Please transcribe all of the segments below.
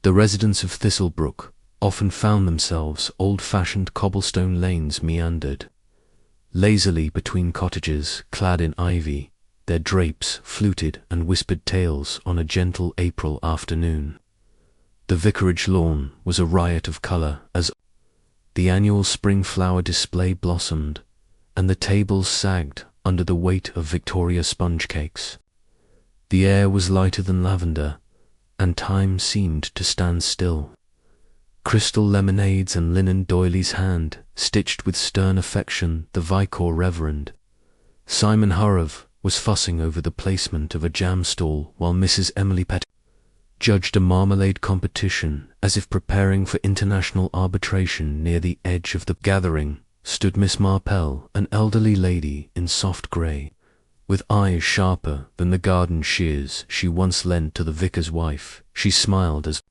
The residents of Thistlebrook often found themselves old-fashioned cobblestone lanes meandered lazily between cottages clad in ivy, their drapes fluted and whispered tales on a gentle April afternoon. The vicarage lawn was a riot of colour as the annual spring flower display blossomed, and the tables sagged under the weight of Victoria sponge cakes. The air was lighter than lavender, and time seemed to stand still. Crystal lemonades and linen doilies hand stitched with stern affection the Vicar Reverend. Simon Hurrov was fussing over the placement of a jam stall while Mrs. Emily Pett judged a marmalade competition as if preparing for international arbitration. Near the edge of the gathering stood Miss Marple, an elderly lady in soft grey, with eyes sharper than the garden shears she once lent to the vicar's wife. She smiled as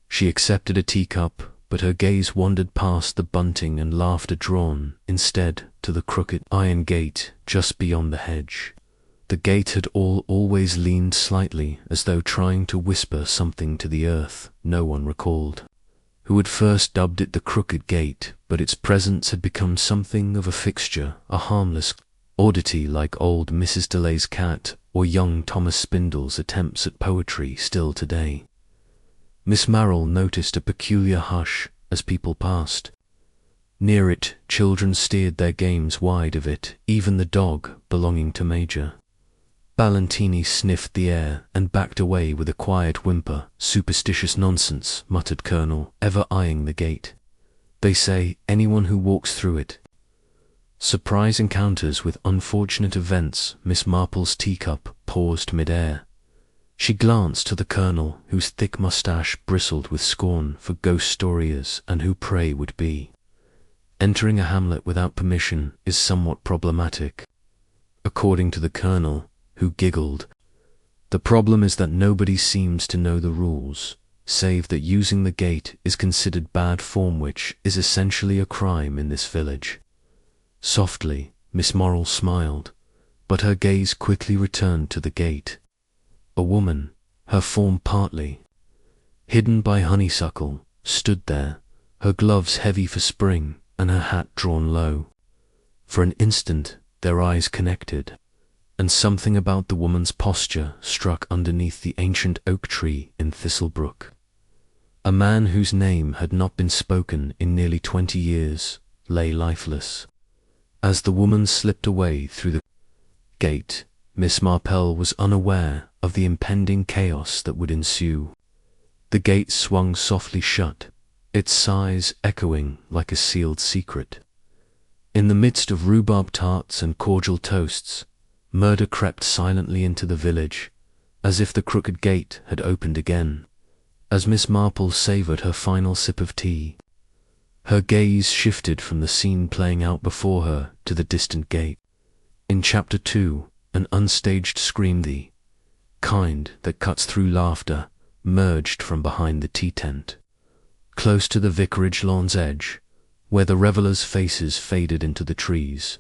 she accepted a teacup, but her gaze wandered past the bunting and laughter drawn, instead, to the crooked iron gate just beyond the hedge. The gate had always leaned slightly, as though trying to whisper something to the earth. No one recalled who had first dubbed it the Crooked Gate, but its presence had become something of a fixture, a harmless oddity like old Mrs. Delay's cat or young Thomas Spindle's attempts at poetry still today. Miss Marple noticed a peculiar hush as people passed. Near it, children steered their games wide of it, even the dog belonging to Major Ballantini sniffed the air and backed away with a quiet whimper. "Superstitious nonsense," muttered Colonel, ever eyeing the gate. "They say anyone who walks through it." Surprise encounters with unfortunate events. Miss Marple's teacup paused mid-air. She glanced to the Colonel, whose thick moustache bristled with scorn for ghost stories and who prey would be. Entering a hamlet without permission is somewhat problematic, according to the Colonel, who giggled. The problem is that nobody seems to know the rules, save that using the gate is considered bad form, which is essentially a crime in this village. Softly, Miss Marple smiled, but her gaze quickly returned to the gate. A woman, her form partly hidden by honeysuckle, stood there, her gloves heavy for spring and her hat drawn low. For an instant their eyes connected, and something about the woman's posture struck underneath the ancient oak tree in Thistlebrook. A man whose name had not been spoken in nearly 20 years lay lifeless. As the woman slipped away through the gate, Miss Marple was unaware of the impending chaos that would ensue. The gate swung softly shut, its sighs echoing like a sealed secret. In the midst of rhubarb tarts and cordial toasts, murder crept silently into the village, as if the Crooked Gate had opened again. As Miss Marple savoured her final sip of tea, her gaze shifted from the scene playing out before her to the distant gate. In Chapter 2, an unstaged scream, the kind that cuts through laughter, merged from behind the tea tent, close to the vicarage lawn's edge, where the revellers' faces faded into the trees.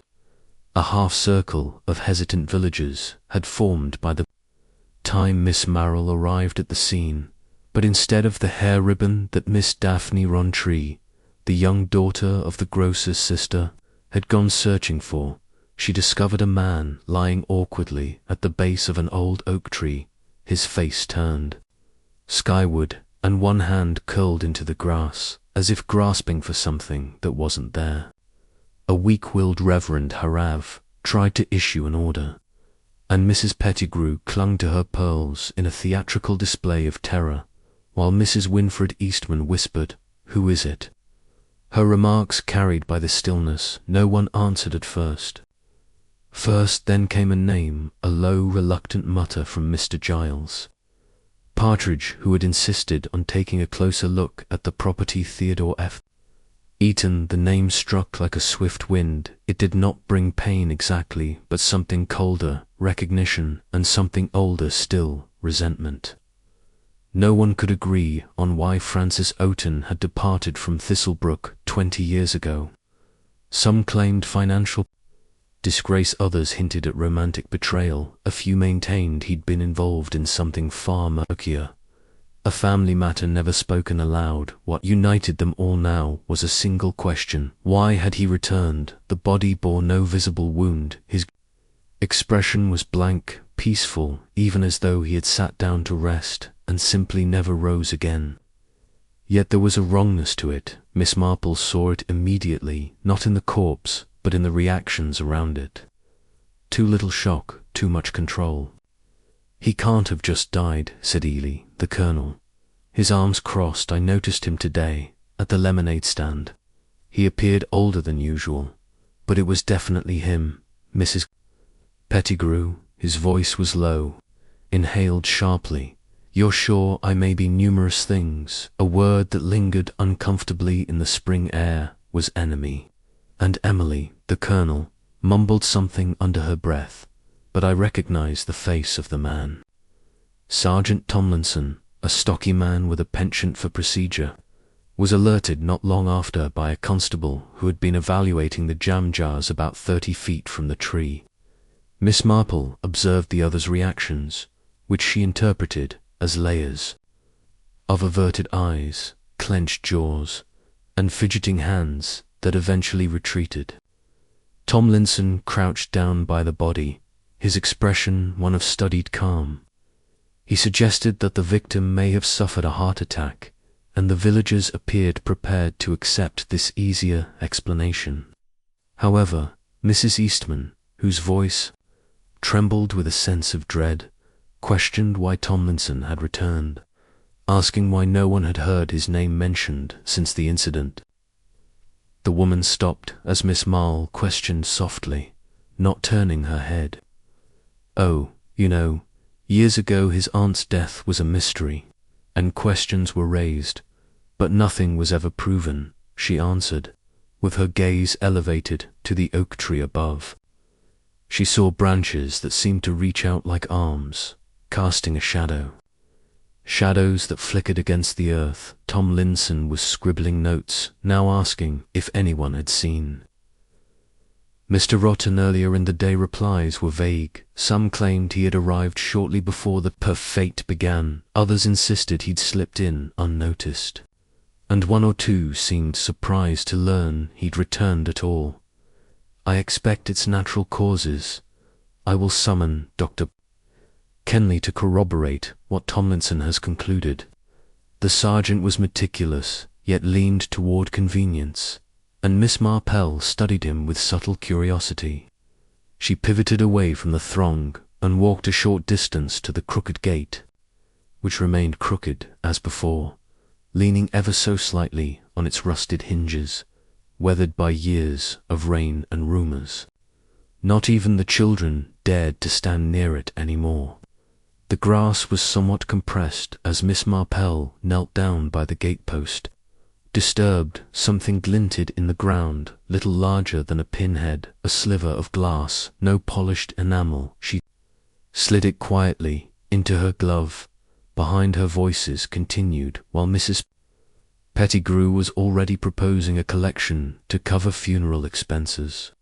A half-circle of hesitant villagers had formed by the time Miss Marple arrived at the scene, but instead of the hair ribbon that Miss Daphne Rowntree, the young daughter of the grocer's sister, had gone searching for, she discovered a man lying awkwardly at the base of an old oak tree, his face turned skyward and one hand curled into the grass, as if grasping for something that wasn't there. A weak-willed Reverend Harav tried to issue an order, and Mrs. Pettigrew clung to her pearls in a theatrical display of terror, while Mrs. Winfred Eastman whispered, "Who is it?" Her remarks carried by the stillness. No one answered at first. Then came a name, a low, reluctant mutter from Mr. Giles Partridge, who had insisted on taking a closer look at the property. Theodore F. Eaton. The name struck like a swift wind. It did not bring pain exactly, but something colder, recognition, and something older still, resentment. No one could agree on why Francis Oaten had departed from Thistlebrook 20 years ago. Some claimed financial disgrace, others hinted at romantic betrayal, a few maintained he'd been involved in something far murkier. A family matter never spoken aloud. What united them all now was a single question. Why had he returned? The body bore no visible wound. His expression was blank, peaceful, even as though he had sat down to rest and simply never rose again. Yet there was a wrongness to it. Miss Marple saw it immediately, not in the corpse, but in the reactions around it. Too little shock, too much control. "He can't have just died," said Ely, the colonel. "His arms crossed. I noticed him today, at the lemonade stand. He appeared older than usual, but it was definitely him." Mrs. Pettigrew, his voice was low, inhaled sharply. "You're sure I may be numerous things?" A word that lingered uncomfortably in the spring air was enemy. And Emily, the colonel, mumbled something under her breath, but I recognized the face of the man. Sergeant Tomlinson, a stocky man with a penchant for procedure, was alerted not long after by a constable who had been evaluating the jam jars about 30 feet from the tree. Miss Marple observed the other's reactions, which she interpreted as layers of averted eyes, clenched jaws, and fidgeting hands that eventually retreated. Tomlinson crouched down by the body, his expression one of studied calm. He suggested that the victim may have suffered a heart attack, and the villagers appeared prepared to accept this easier explanation. However, Mrs. Eastman, whose voice trembled with a sense of dread, questioned why Tomlinson had returned, asking why no one had heard his name mentioned since the incident. The woman stopped as Miss Marple questioned softly, not turning her head. "Oh, you know, years ago his aunt's death was a mystery, and questions were raised, but nothing was ever proven," she answered, with her gaze elevated to the oak tree above. She saw branches that seemed to reach out like arms, casting a shadow. Shadows that flickered against the earth. Tomlinson was scribbling notes, now asking if anyone had seen. Mr. Rotten earlier in the day replies were vague. Some claimed he had arrived shortly before the fete began. Others insisted he'd slipped in unnoticed. And one or two seemed surprised to learn he'd returned at all. "I expect it's natural causes. I will summon Dr. Kenley to corroborate what Tomlinson has concluded." The sergeant was meticulous, yet leaned toward convenience, and Miss Marple studied him with subtle curiosity. She pivoted away from the throng and walked a short distance to the crooked gate, which remained crooked as before, leaning ever so slightly on its rusted hinges, weathered by years of rain and rumors. Not even the children dared to stand near it anymore. The grass was somewhat compressed as Miss Marple knelt down by the gatepost. Disturbed, something glinted in the ground, little larger than a pinhead, a sliver of glass, no polished enamel. She slid it quietly into her glove. Behind her voices continued, while Mrs. Pettigrew was already proposing a collection to cover funeral expenses.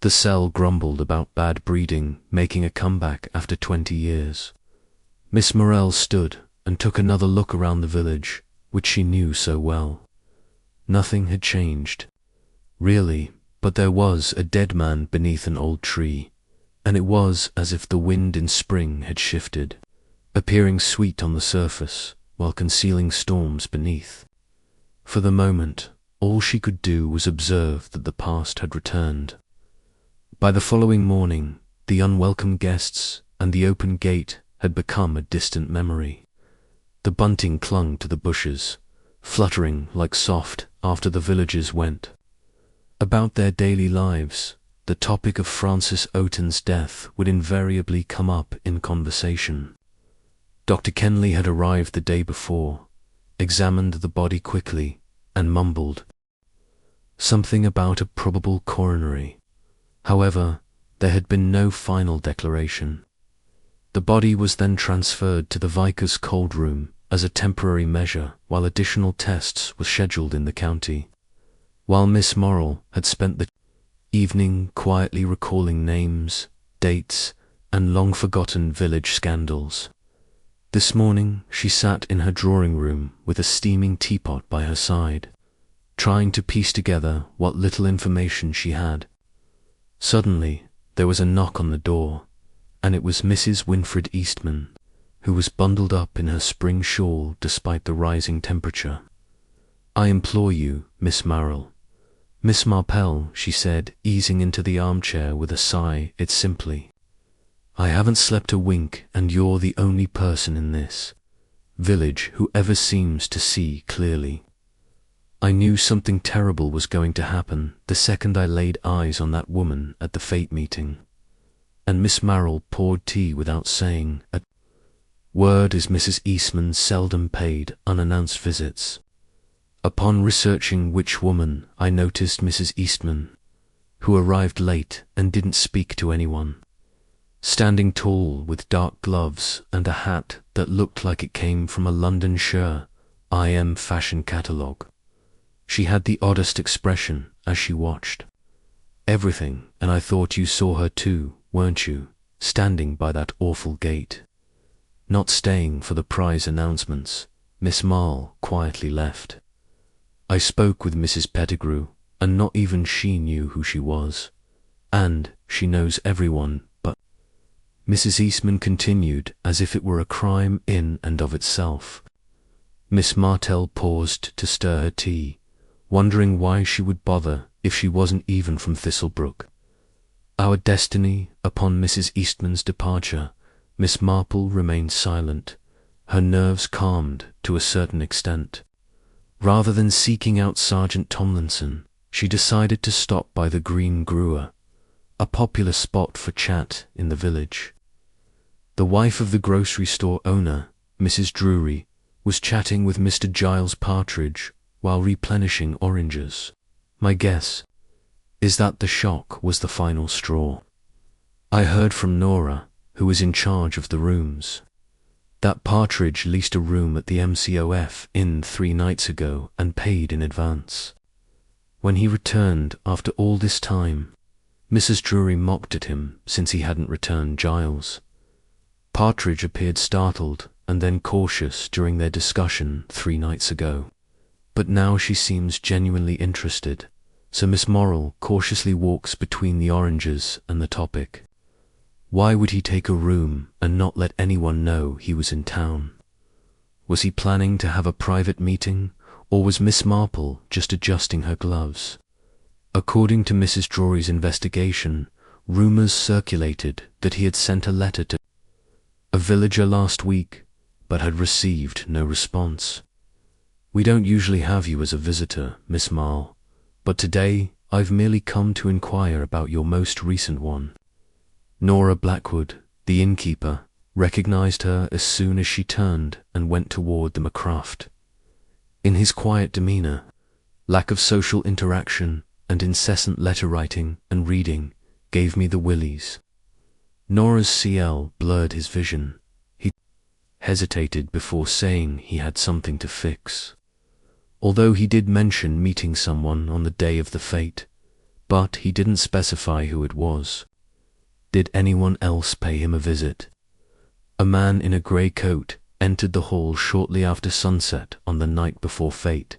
The cell grumbled about bad breeding making a comeback after 20 years. Miss Morell stood and took another look around the village, which she knew so well. Nothing had changed, really, but there was a dead man beneath an old tree, and it was as if the wind in spring had shifted, appearing sweet on the surface while concealing storms beneath. For the moment, all she could do was observe that the past had returned. By the following morning, the unwelcome guests and the open gate had become a distant memory. The bunting clung to the bushes, fluttering like soft after the villagers went. About their daily lives, the topic of Francis Oaten's death would invariably come up in conversation. Dr. Kenley had arrived the day before, examined the body quickly, and mumbled something about a probable coronary. However, there had been no final declaration. The body was then transferred to the Vicar's cold room as a temporary measure while additional tests were scheduled in the county. While Miss Morrell had spent the evening quietly recalling names, dates, and long-forgotten village scandals, This morning she sat in her drawing room with a steaming teapot by her side, trying to piece together what little information she had. Suddenly there was a knock on the door, and it was Mrs. Winfred Eastman, who was bundled up in her spring shawl despite the rising temperature. "I implore you, Miss Marple." "Miss Marple," she said, easing into the armchair with a sigh, "it's simply, I haven't slept a wink, and you're the only person in this village who ever seems to see clearly. I knew something terrible was going to happen the second I laid eyes on that woman at the fate meeting." And Miss Marple poured tea without saying a word, as Mrs. Eastman seldom paid unannounced visits. Upon researching which woman, I noticed Mrs. Eastman, who arrived late and didn't speak to anyone, standing tall with dark gloves and a hat that looked like it came from a London IM fashion catalogue. She had the oddest expression as she watched everything, and I thought you saw her too, weren't you, standing by that awful gate? Not staying for the prize announcements, Miss Marple quietly left. I spoke with Mrs. Pettigrew, and not even she knew who she was. And she knows everyone, but Mrs. Eastman continued as if it were a crime in and of itself. Miss Martell paused to stir her tea, wondering why she would bother if she wasn't even from Thistlebrook. Our destiny upon Mrs. Eastman's departure, Miss Marple remained silent, her nerves calmed to a certain extent. Rather than seeking out Sergeant Tomlinson, she decided to stop by the Green Brewer, a popular spot for chat in the village. The wife of the grocery store owner, Mrs. Drury, was chatting with Mr. Giles Partridge while replenishing oranges. My guess is that the shock was the final straw. I heard from Nora, who was in charge of the rooms, that Partridge leased a room at the MCOF Inn 3 nights ago and paid in advance. When he returned after all this time, Mrs. Drury mocked at him since he hadn't returned Giles. Partridge appeared startled and then cautious during their discussion 3 nights ago, but now she seems genuinely interested, so Miss Marple cautiously walks between the oranges and the topic. Why would he take a room and not let anyone know he was in town? Was he planning to have a private meeting, or was Miss Marple just adjusting her gloves? According to Mrs. Drury's investigation, rumours circulated that he had sent a letter to a villager last week, but had received no response. "We don't usually have you as a visitor, Miss Marple, but today I've merely come to inquire about your most recent one." Nora Blackwood, the innkeeper, recognized her as soon as she turned and went toward the McCraft. In his quiet demeanor, lack of social interaction, and incessant letter-writing and reading gave me the willies. Nora's CL blurred his vision. He hesitated before saying he had something to fix, although he did mention meeting someone on the day of the fate, but he didn't specify who it was. Did anyone else pay him a visit? A man in a grey coat entered the hall shortly after sunset on the night before fate,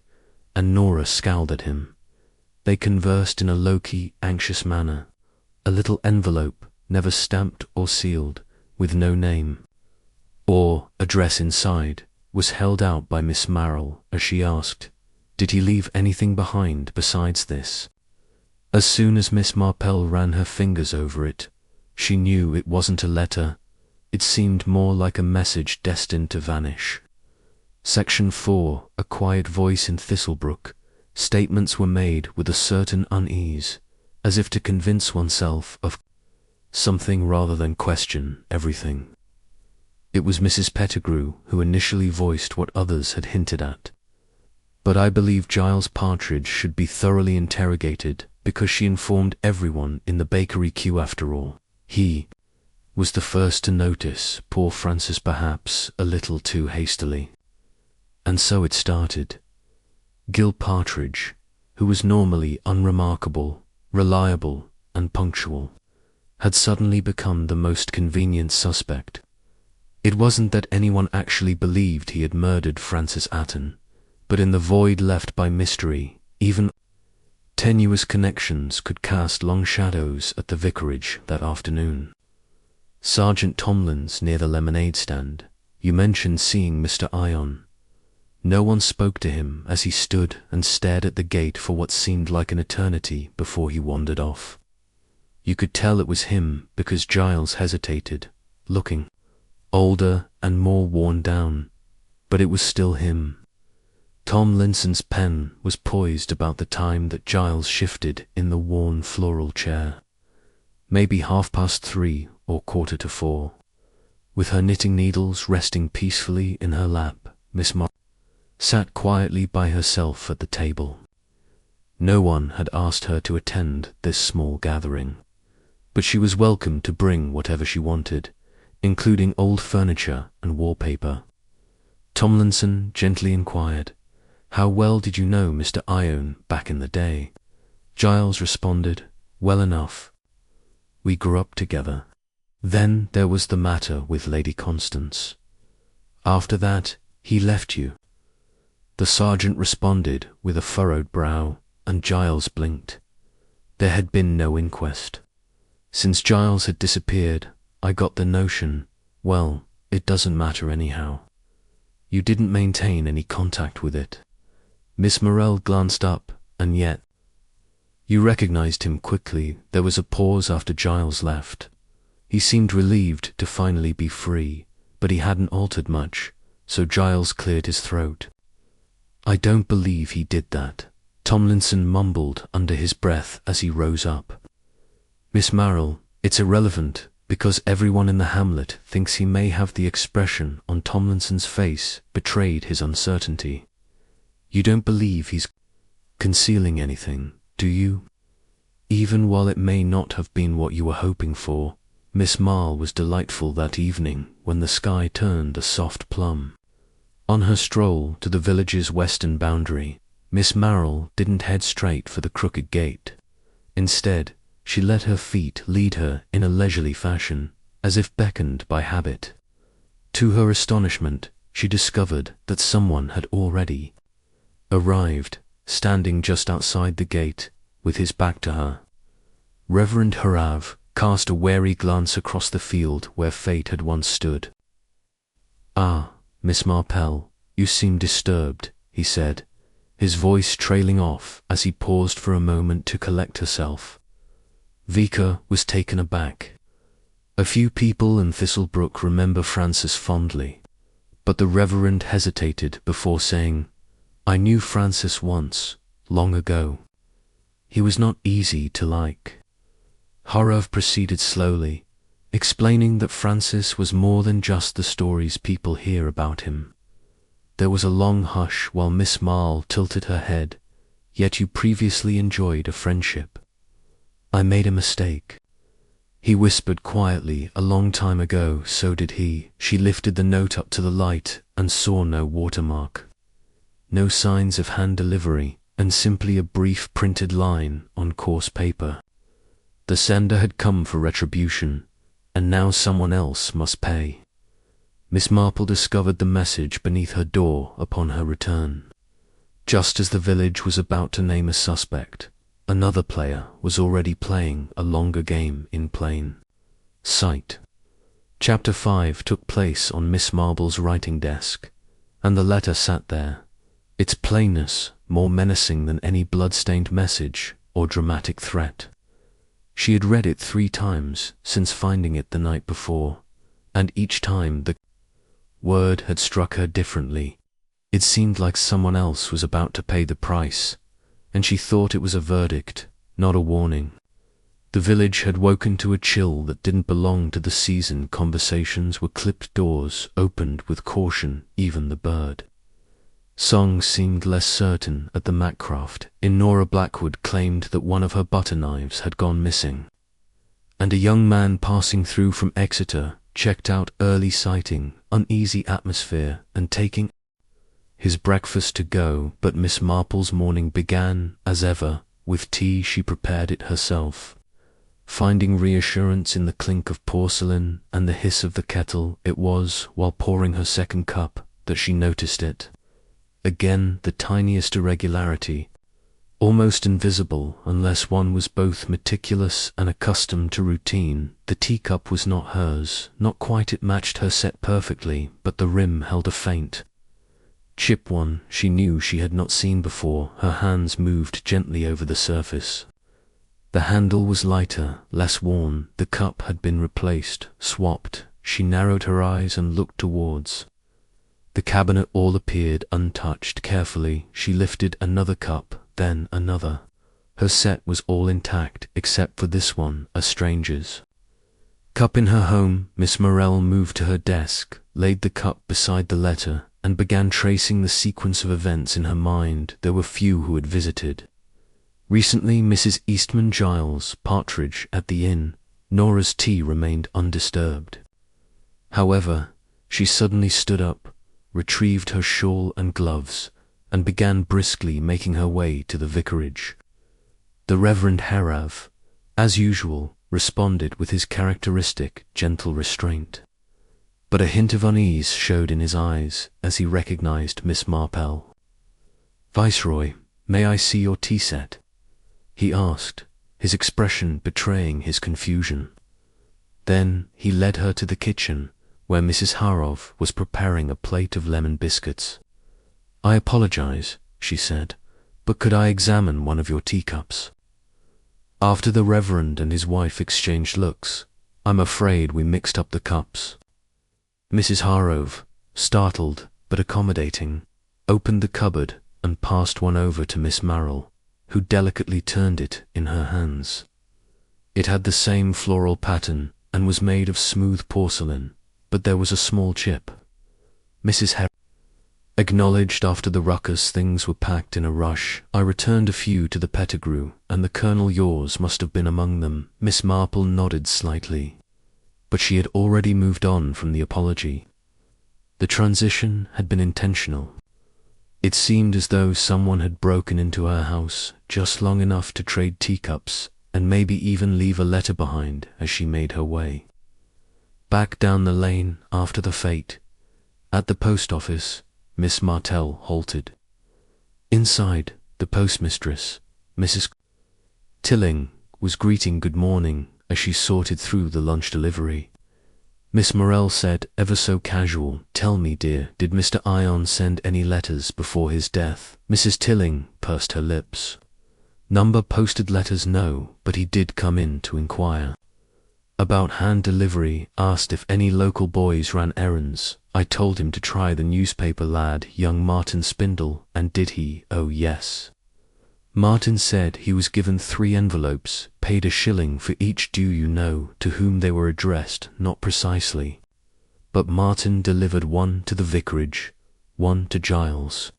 and Nora scowled at him. They conversed in a low-key, anxious manner. A little envelope, never stamped or sealed, with no name or address inside, was held out by Miss Marple as she asked, "Did he leave anything behind besides this?" As soon as Miss Marple ran her fingers over it, she knew it wasn't a letter. It seemed more like a message destined to vanish. Section 4, a quiet voice in Thistlebrook. Statements were made with a certain unease, as if to convince oneself of something rather than question everything. It was Mrs. Pettigrew who initially voiced what others had hinted at. But I believe Giles Partridge should be thoroughly interrogated because she informed everyone in the bakery queue after all. He was the first to notice poor Francis perhaps a little too hastily. And so it started. Gil Partridge, who was normally unremarkable, reliable, and punctual, had suddenly become the most convenient suspect. It wasn't that anyone actually believed he had murdered Francis Atton, but in the void left by mystery, even tenuous connections could cast long shadows at the vicarage that afternoon. Sergeant Tomlins near the lemonade stand. You mentioned seeing Mr. Ion. No one spoke to him as he stood and stared at the gate for what seemed like an eternity before he wandered off. You could tell it was him because Giles hesitated, looking older and more worn down, but it was still him. Tom Linson's pen was poised about the time that Giles shifted in the worn floral chair. Maybe 3:30 or 4:15. With her knitting needles resting peacefully in her lap, Miss Marple sat quietly by herself at the table. No one had asked her to attend this small gathering, but she was welcome to bring whatever she wanted, including old furniture and wallpaper. Tomlinson gently inquired, "How well did you know Mr. Ion back in the day?" Giles responded, "Well enough. We grew up together. Then there was the matter with Lady Constance. After that, he left you." The sergeant responded with a furrowed brow, and Giles blinked. There had been no inquest. Since Giles had disappeared, I got the notion, well, it doesn't matter anyhow. You didn't maintain any contact with it. Miss Morrell glanced up, and yet you recognized him quickly. There was a pause after Giles left. He seemed relieved to finally be free, but he hadn't altered much, so Giles cleared his throat. "I don't believe he did that," Tomlinson mumbled under his breath as he rose up. "Miss Marple, it's irrelevant, because everyone in the hamlet thinks he may have." The expression on Tomlinson's face betrayed his uncertainty. "You don't believe he's concealing anything, do you? Even while it may not have been what you were hoping for." Miss Marple was delightful that evening when the sky turned a soft plum. On her stroll to the village's western boundary, Miss Marple didn't head straight for the crooked gate. Instead, she let her feet lead her in a leisurely fashion, as if beckoned by habit. To her astonishment, she discovered that someone had already arrived, standing just outside the gate, with his back to her. Reverend Harav cast a wary glance across the field where fate had once stood. "Ah, Miss Marple, you seem disturbed," he said, his voice trailing off as he paused for a moment to collect herself. Vika was taken aback. A few people in Thistlebrook remember Francis fondly, but the Reverend hesitated before saying, "I knew Francis once, long ago. He was not easy to like." Harav proceeded slowly, explaining that Francis was more than just the stories people hear about him. There was a long hush while Miss Marple tilted her head. "Yet you previously enjoyed a friendship." "I made a mistake," he whispered quietly. "A long time ago, so did he." She lifted the note up to the light and saw no watermark. No signs of hand delivery, and simply a brief printed line on coarse paper. The sender had come for retribution, and now someone else must pay. Miss Marple discovered the message beneath her door upon her return. Just as the village was about to name a suspect, another player was already playing a longer game in plain sight. Chapter 5 took place on Miss Marble's writing desk, and the letter sat there, its plainness more menacing than any blood-stained message or dramatic threat. She had read it 3 times since finding it the night before, and each time the word had struck her differently. It seemed like someone else was about to pay the price, and she thought it was a verdict, not a warning. The village had woken to a chill that didn't belong to the season. Conversations were clipped doors, opened with caution, even the bird songs seemed less certain at the Macraft Inn. Nora Blackwood claimed that one of her butter knives had gone missing, and a young man passing through from Exeter checked out early, citing uneasy atmosphere and taking his breakfast to go. But Miss Marple's morning began, as ever, with tea. She prepared it herself, finding reassurance in the clink of porcelain and the hiss of the kettle. It was while pouring her second cup that she noticed it. Again the tiniest irregularity, almost invisible unless one was both meticulous and accustomed to routine. The teacup was not hers, not quite. It matched her set perfectly, but the rim held a faint chip, one she knew she had not seen before. Her hands moved gently over the surface. The handle was lighter, less worn. The cup had been replaced, swapped. She narrowed her eyes and looked towards the cabinet. All appeared untouched. Carefully, she lifted another cup, then another. Her set was all intact, except for this one, a stranger's cup in her home. Miss Morell moved to her desk, laid the cup beside the letter, and began tracing the sequence of events in her mind. There were few who had visited recently. Mrs. Eastman Giles, Partridge at the inn. Nora's tea remained undisturbed. However, she suddenly stood up, retrieved her shawl and gloves, and began briskly making her way to the vicarage. The Reverend Herav, as usual, responded with his characteristic gentle restraint. But a hint of unease showed in his eyes as he recognized Miss Marple. "Viceroy, may I see your tea set?" he asked, his expression betraying his confusion. Then he led her to the kitchen, where Mrs. Harov was preparing a plate of lemon biscuits. "I apologize," she said, "but could I examine one of your teacups?" After the Reverend and his wife exchanged looks, "I'm afraid we mixed up the cups." Mrs. Harov, startled but accommodating, opened the cupboard and passed one over to Miss Marple, who delicately turned it in her hands. It had the same floral pattern and was made of smooth porcelain, but there was a small chip. Mrs. Harov acknowledged. "After the ruckus, things were packed in a rush. I returned a few to the Pettigrew, and the Colonel, yours must have been among them." Miss Marple nodded slightly, but she had already moved on from the apology. The transition had been intentional. It seemed as though someone had broken into her house just long enough to trade teacups and maybe even leave a letter behind as she made her way back down the lane. After the fete at the post office, Miss Martell halted. Inside, the postmistress, Mrs. Tilling, was greeting good morning as she sorted through the lunch delivery. Miss Morell said, ever so casual, "Tell me, dear, did Mr. Ion send any letters before his death?" Mrs. Tilling pursed her lips. "Number posted letters, no, but he did come in to inquire about hand delivery, asked if any local boys ran errands. I told him to try the newspaper lad, young Martin Spindle, and did he? Oh yes. Martin said he was given 3 envelopes, paid $1 for each. Do you know to whom they were addressed?" "Not precisely, but Martin delivered one to the vicarage, one to Giles,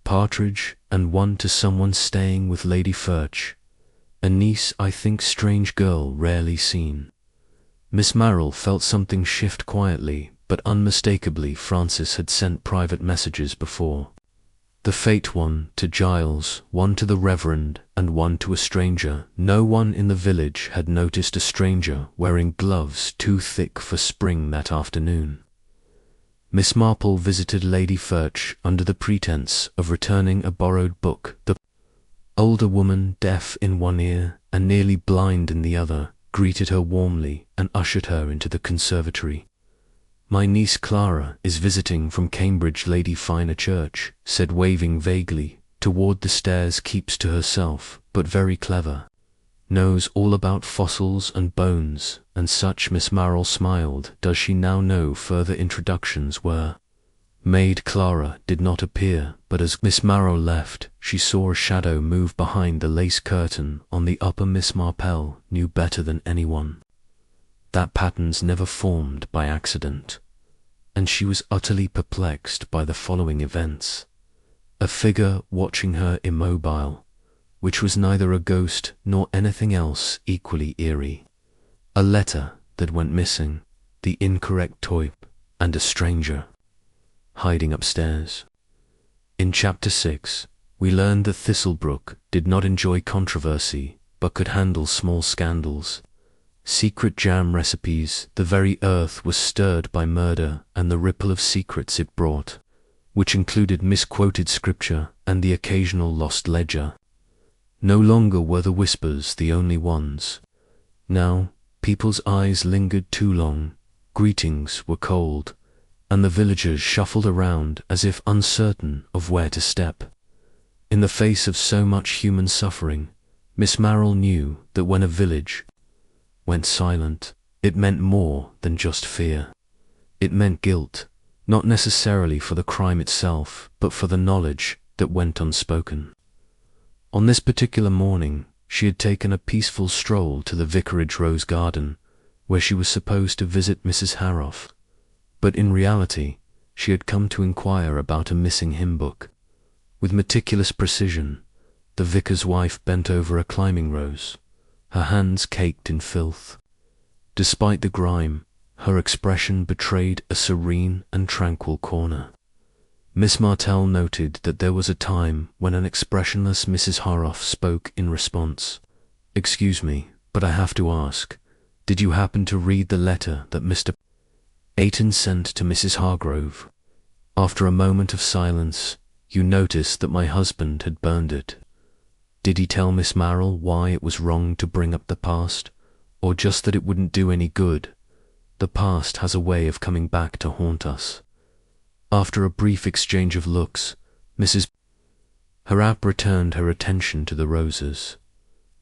Partridge, and one to someone staying with Lady Furch, a niece, I think. Strange girl, rarely seen." Miss Marple felt something shift quietly, but unmistakably Francis had sent private messages before. The fate, one to Giles, one to the Reverend, and one to a stranger. No one in the village had noticed a stranger wearing gloves too thick for spring that afternoon. Miss Marple visited Lady Furch under the pretense of returning a borrowed book. The older woman, deaf in one ear and nearly blind in the other, greeted her warmly and ushered her into the conservatory. "My niece Clara is visiting from Cambridge. Lady Finer Church," said, waving vaguely toward the stairs. "Keeps to herself, but very clever. Knows all about fossils and bones and such." Miss Marple smiled. Does she now know further introductions were made? Clara did not appear, but as Miss Marple left, she saw a shadow move behind the lace curtain on the upper. Miss Marple knew better than anyone that patterns never formed by accident, and she was utterly perplexed by the following events. A figure watching her immobile, which was neither a ghost nor anything else equally eerie. A letter that went missing, the incorrect type, and a stranger hiding upstairs. In Chapter 6, we learned that Thistlebrook did not enjoy controversy, but could handle small scandals. secret jam recipes. The very earth was stirred by murder and the ripple of secrets it brought, which included misquoted scripture and the occasional lost ledger. No longer were the whispers the only ones. Now, people's eyes lingered too long, greetings were cold, and the villagers shuffled around as if uncertain of where to step. In the face of so much human suffering, Miss Marple knew that when a village went silent, it meant more than just fear. It meant guilt, not necessarily for the crime itself, but for the knowledge that went unspoken. On this particular morning, she had taken a peaceful stroll to the vicarage rose garden, where she was supposed to visit Mrs. Harroff, but in reality, she had come to inquire about a missing hymn book. With meticulous precision, the vicar's wife bent over a climbing rose, her hands caked in filth. Despite the grime, her expression betrayed a serene and tranquil corner. Miss Marple noted that there was a time when an expressionless Mrs. Harroff spoke in response. "Excuse me, but I have to ask, did you happen to read the letter that Mr. Ayton sent to Mrs. Hargrove? After a moment of silence, you noticed that my husband had burned it. Did he tell Miss Marple why it was wrong to bring up the past, or just that it wouldn't do any good? The past has a way of coming back to haunt us." After a brief exchange of looks, Mrs. Harrap returned her attention to the roses.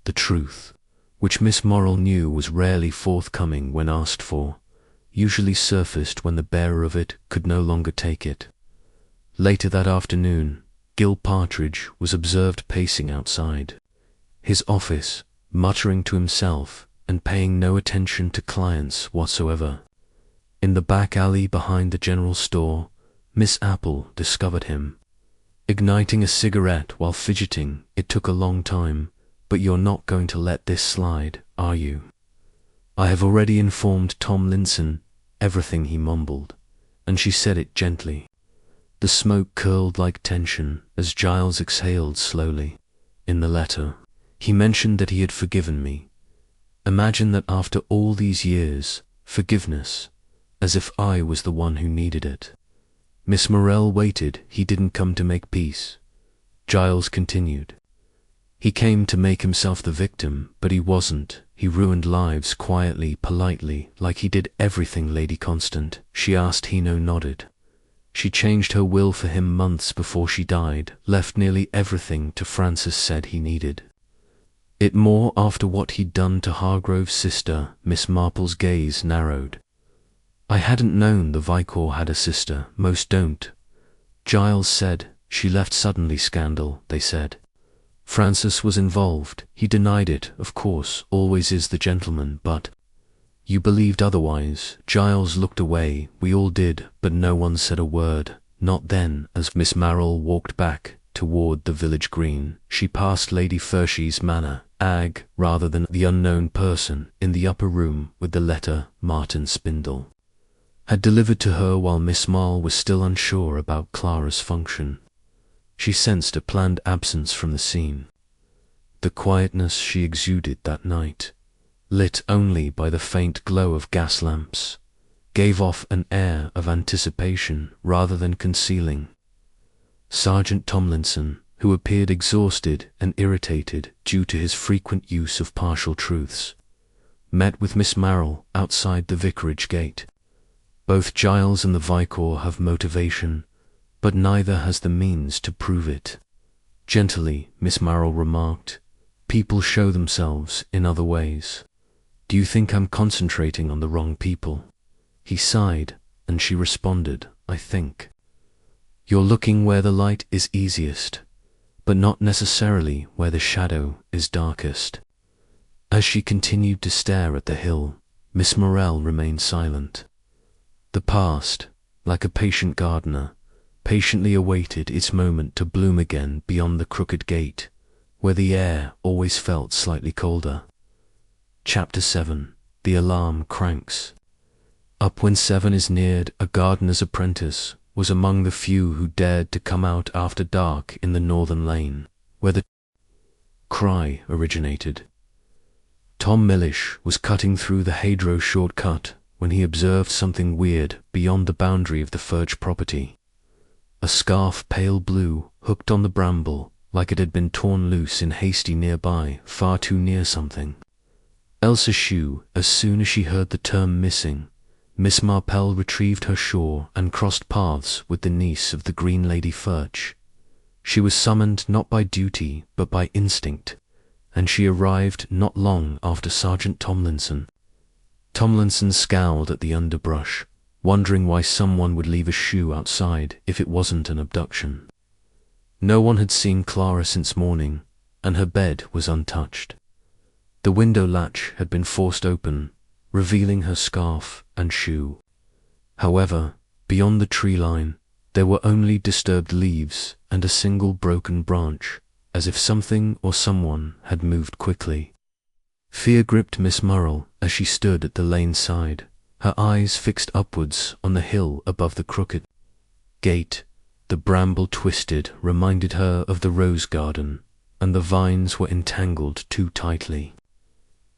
The truth, which Miss Marple knew was rarely forthcoming when asked for, usually surfaced when the bearer of it could no longer take it. Later that afternoon, Gil Partridge was observed pacing outside his office, muttering to himself and paying no attention to clients whatsoever. In the back alley behind the general store, Miss Apple discovered him, igniting a cigarette while fidgeting. "It took a long time, but you're not going to let this slide, are you?" "I have already informed Tom Linson everything," he mumbled, and she said it gently. The smoke curled like tension as Giles exhaled slowly. "In the letter, he mentioned that he had forgiven me. Imagine that after all these years, forgiveness, as if I was the one who needed it." Miss Morell waited. "He didn't come to make peace," Giles continued. "He came to make himself the victim, but he wasn't. He ruined lives quietly, politely, like he did everything Lady Constant." She asked. Hino nodded. "She changed her will for him months before she died, left nearly everything to Francis said he needed. It more after what he'd done to Hargrove's sister." Miss Marple's gaze narrowed. "I hadn't known the Vicar had a sister. Most don't." Giles said. "She left suddenly. Scandal, they said. Francis was involved. He denied it, of course, always is the gentleman, but you believed otherwise." Giles looked away. "We all did, but no one said a word. Not then." As Miss Marple walked back toward the village green, she passed Lady Fershie's manor, Ag, rather than the unknown person in the upper room with the letter Martin Spindle had delivered to her while Miss Marple was still unsure about Clara's function. She sensed a planned absence from the scene. The quietness she exuded that night, lit only by the faint glow of gas lamps, gave off an air of anticipation rather than concealing. Sergeant Tomlinson, who appeared exhausted and irritated due to his frequent use of partial truths, met with Miss Marple outside the vicarage gate. Both Giles and the Vicar have motivation, but neither has the means to prove it. Gently, Miss Marple remarked, "People show themselves in other ways. Do you think I'm concentrating on the wrong people?" He sighed, and she responded, "I think you're looking where the light is easiest, but not necessarily where the shadow is darkest." As she continued to stare at the hill, Miss Morell remained silent. The past, like a patient gardener, patiently awaited its moment to bloom again beyond the crooked gate, where the air always felt slightly colder. Chapter 7. The Alarm Cranks. Up when 7 is neared, a gardener's apprentice was among the few who dared to come out after dark in the northern lane, where the cry originated. Tom Millish was cutting through the Hadro shortcut when he observed something weird beyond the boundary of the Furch property. A scarf pale blue hooked on the bramble like it had been torn loose in hasty nearby, far too near something. Elsa Shue, as soon as she heard the term missing, Miss Marple retrieved her shawl and crossed paths with the niece of the Green Lady Furch. She was summoned not by duty but by instinct, and she arrived not long after Sergeant Tomlinson. Tomlinson scowled at the underbrush, wondering why someone would leave a shoe outside if it wasn't an abduction. No one had seen Clara since morning, and her bed was untouched. The window latch had been forced open, revealing her scarf and shoe. However, beyond the tree line, there were only disturbed leaves and a single broken branch, as if something or someone had moved quickly. Fear gripped Miss Marple as she stood at the lane side, her eyes fixed upwards on the hill above the crooked gate. The bramble twisted reminded her of the rose garden, and the vines were entangled too tightly.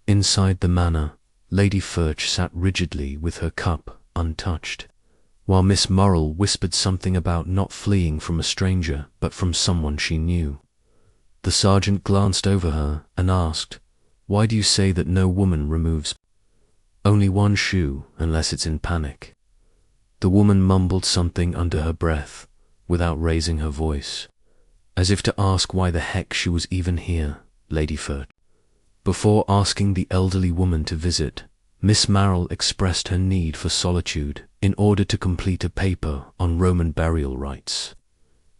Inside the manor, Lady Furch sat rigidly with her cup untouched, while Miss Marple whispered something about not fleeing from a stranger but from someone she knew. The sergeant glanced over her and asked, "Why do you say that no woman removes only one shoe unless it's in panic?" The woman mumbled something under her breath, without raising her voice, as if to ask why the heck she was even here, Lady Furch. Before asking the elderly woman to visit, Miss Marple expressed her need for solitude in order to complete a paper on Roman burial rites.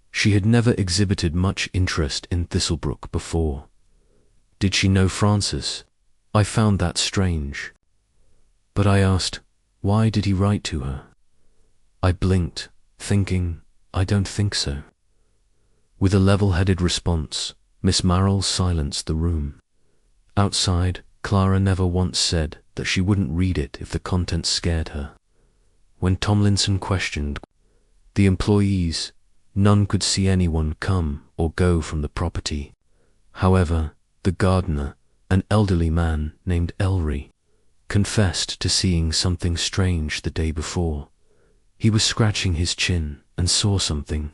She had never exhibited much interest in Thistlebrook before. Did she know Francis? I found that strange. But I asked, why did he write to her? I blinked, thinking, I don't think so. With a level-headed response, Miss Marple silenced the room. Outside, Clara never once said that she wouldn't read it if the contents scared her. When Tomlinson questioned the employees, none could see anyone come or go from the property. However, the gardener, an elderly man named Ellery, confessed to seeing something strange the day before. He was scratching his chin and saw something.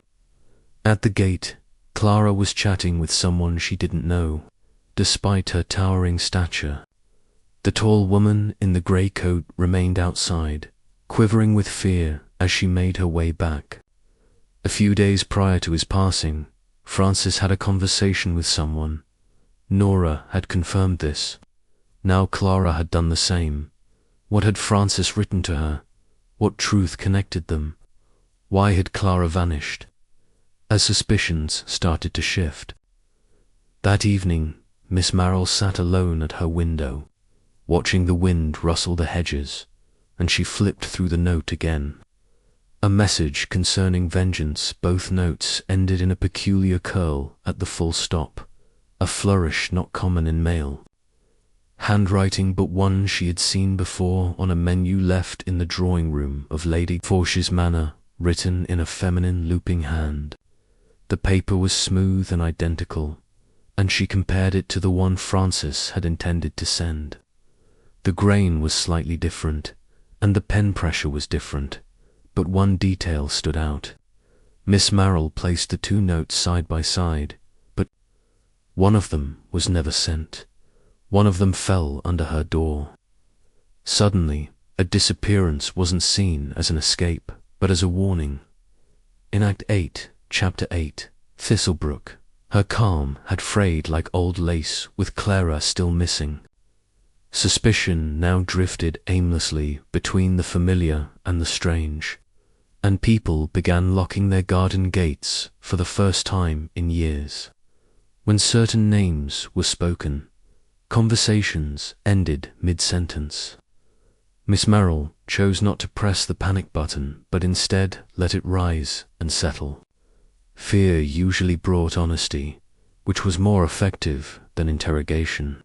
At the gate, Clara was chatting with someone she didn't know, despite her towering stature. The tall woman in the grey coat remained outside, quivering with fear as she made her way back. A few days prior to his passing, Francis had a conversation with someone. Nora had confirmed this. Now Clara had done the same. What had Francis written to her? What truth connected them? Why had Clara vanished? As suspicions started to shift. That evening, Miss Marple sat alone at her window, watching the wind rustle the hedges, and she flipped through the note again. A message concerning vengeance. Both notes ended in a peculiar curl at the full stop, a flourish not common in mail. Handwriting but one she had seen before on a menu left in the drawing room of Lady Furch's manor, written in a feminine looping hand. The paper was smooth and identical, and she compared it to the one Francis had intended to send. The grain was slightly different, and the pen pressure was different, but one detail stood out. Miss Marple placed the two notes side by side, but one of them was never sent. One of them fell under her door. Suddenly, a disappearance wasn't seen as an escape, but as a warning. In Act 8, Chapter 8, Thistlebrook, her calm had frayed like old lace with Clara still missing. Suspicion now drifted aimlessly between the familiar and the strange, and people began locking their garden gates for the first time in years. When certain names were spoken, conversations ended mid-sentence. Miss Marple chose not to press the panic button, but instead let it rise and settle. Fear usually brought honesty, which was more effective than interrogation.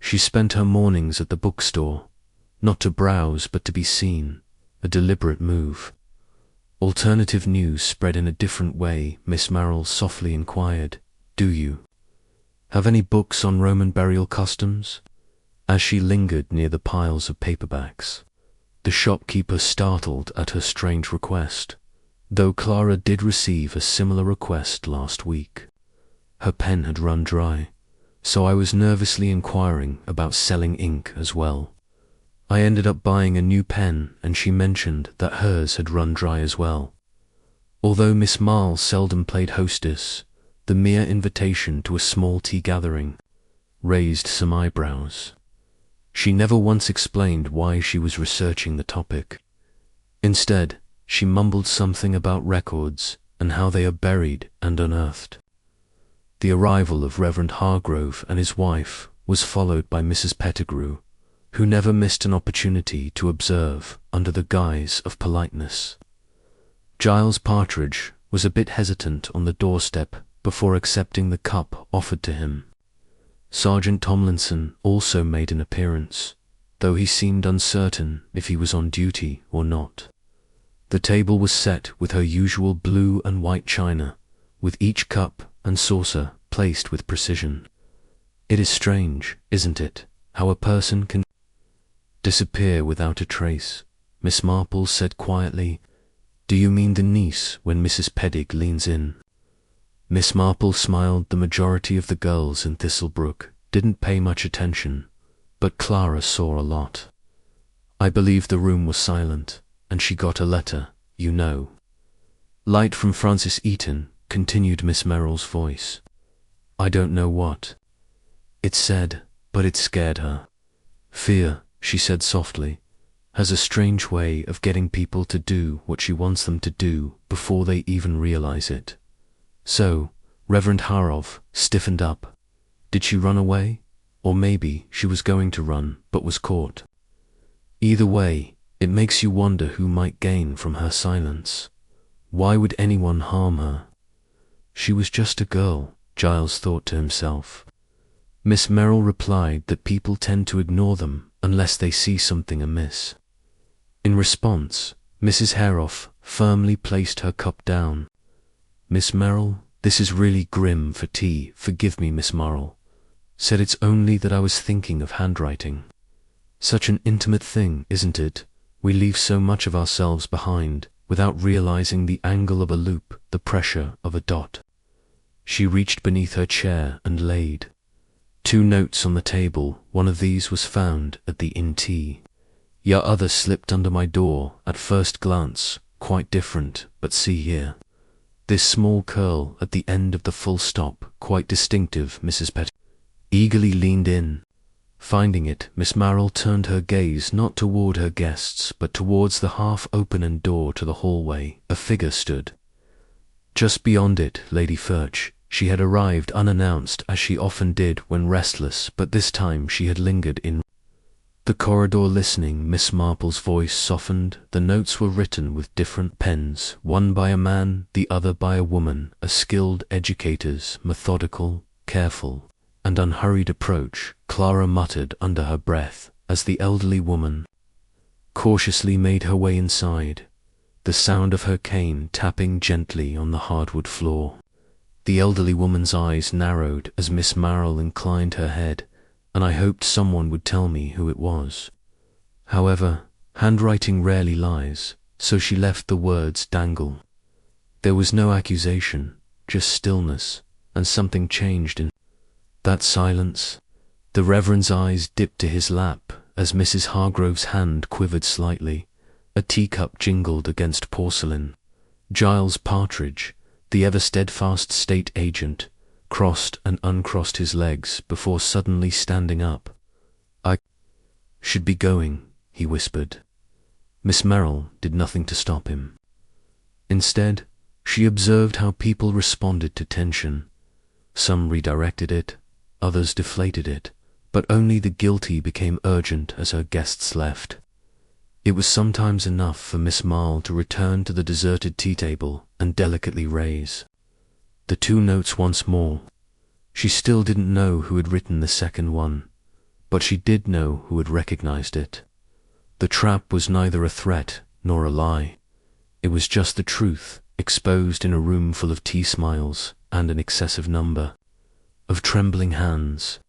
She spent her mornings at the bookstore, not to browse but to be seen, a deliberate move. Alternative news spread in a different way. Miss Marple softly inquired, "Do you have any books on Roman burial customs?" as she lingered near the piles of paperbacks. The shopkeeper startled at her strange request, though Clara did receive a similar request last week. Her pen had run dry, so I was nervously inquiring about selling ink as well. I ended up buying a new pen, and she mentioned that hers had run dry as well. Although Miss Marple seldom played hostess, the mere invitation to a small tea gathering raised some eyebrows. She never once explained why she was researching the topic. Instead, she mumbled something about records and how they are buried and unearthed. The arrival of Reverend Hargrove and his wife was followed by Mrs. Pettigrew, who never missed an opportunity to observe under the guise of politeness. Giles Partridge was a bit hesitant on the doorstep before accepting the cup offered to him. Sergeant Tomlinson also made an appearance, though he seemed uncertain if he was on duty or not. The table was set with her usual blue and white china, with each cup and saucer placed with precision. It is strange, isn't it, how a person can disappear without a trace, Miss Marple said quietly. Do you mean the niece when Mrs. Pedig leans in? Miss Marple smiled. The majority of the girls in Thistlebrook didn't pay much attention, but Clara saw a lot. I believe the room was silent, and she got a letter, you know. Light from Francis Eaton, continued Miss Merrill's voice. I don't know what it said, but it scared her. Fear, she said softly, has a strange way of getting people to do what she wants them to do before they even realize it. So, Reverend Harov stiffened up. Did she run away? Or maybe she was going to run, but was caught. Either way, it makes you wonder who might gain from her silence. Why would anyone harm her? She was just a girl, Giles thought to himself. Miss Merrill replied that people tend to ignore them unless they see something amiss. In response, Mrs. Haroff firmly placed her cup down. Miss Merrill, this is really grim for tea. Forgive me, Miss Marple. Said it's only that I was thinking of handwriting. Such an intimate thing, isn't it? We leave so much of ourselves behind without realizing the angle of a loop, the pressure of a dot. She reached beneath her chair and laid 2 notes on the table. One of these was found at the inn tea. Your other slipped under my door at first glance, quite different, but see here. This small curl at the end of the full stop, quite distinctive. Mrs. Pettigrew eagerly leaned in. Finding it, Miss Marple turned her gaze not toward her guests, but towards the half-open door to the hallway. A figure stood just beyond it. Lady Furch. She had arrived unannounced, as she often did when restless, but this time she had lingered in the corridor listening. Miss Marple's voice softened. The notes were written with different pens, one by a man, the other by a woman, a skilled educator's methodical, careful, and unhurried approach. Clara muttered under her breath as the elderly woman cautiously made her way inside, the sound of her cane tapping gently on the hardwood floor. The elderly woman's eyes narrowed as Miss Marple inclined her head, and I hoped someone would tell me who it was. However, handwriting rarely lies, so she left the words dangle. There was no accusation, just stillness, and something changed in that silence. The Reverend's eyes dipped to his lap as Mrs. Hargrove's hand quivered slightly. A teacup jingled against porcelain. Giles Partridge, the ever-steadfast state agent, crossed and uncrossed his legs before suddenly standing up. I should be going, he whispered. Miss Merrill did nothing to stop him. Instead, she observed how people responded to tension. Some redirected it, others deflated it, but only the guilty became urgent as her guests left. It was sometimes enough for Miss Marple to return to the deserted tea table and delicately raise the 2 notes once more. She still didn't know who had written the second one, but she did know who had recognized it. The trap was neither a threat nor a lie. It was just the truth, exposed in a room full of tea smiles and an excessive number of trembling hands.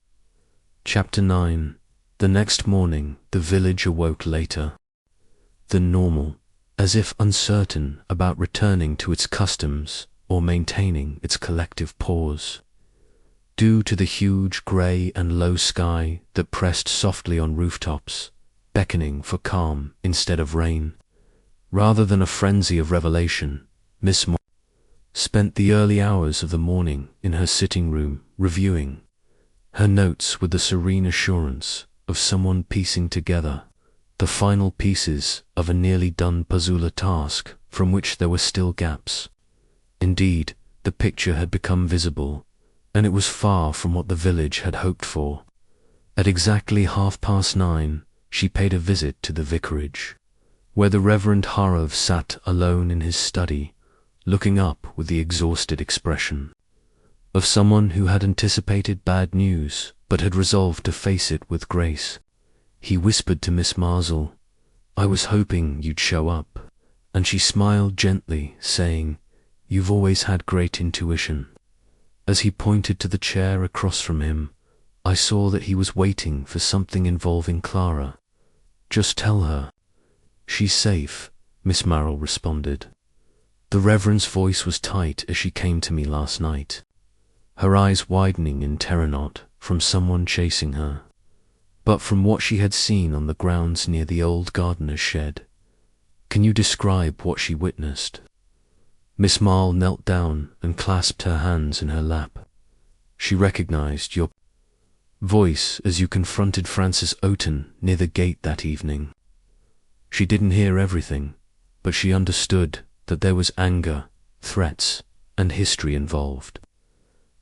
Chapter 9. The next morning, the village awoke later than normal, as if uncertain about returning to its customs or maintaining its collective pause. Due to the huge grey and low sky that pressed softly on rooftops, beckoning for calm instead of rain, rather than a frenzy of revelation, Miss Marple spent the early hours of the morning in her sitting room reviewing her notes with the serene assurance of someone piecing together the final pieces of a nearly done puzzle task from which there were still gaps. Indeed, the picture had become visible, and it was far from what the village had hoped for. At exactly 9:30, she paid a visit to the vicarage, where the Reverend Harov sat alone in his study, looking up with the exhausted expression of someone who had anticipated bad news but had resolved to face it with grace. He whispered to Miss Marple, "I was hoping you'd show up," and she smiled gently, saying, "You've always had great intuition." As he pointed to the chair across from him, I saw that he was waiting for something involving Clara. "Just tell her she's safe," Miss Marple responded. The Reverend's voice was tight as she came to me last night, her eyes widening in terror not from someone chasing her, but from what she had seen on the grounds near the old gardener's shed. "Can you describe what she witnessed?" Miss Marple knelt down and clasped her hands in her lap. "She recognized your voice as you confronted Francis Oaten near the gate that evening. She didn't hear everything, but she understood that there was anger, threats, and history involved.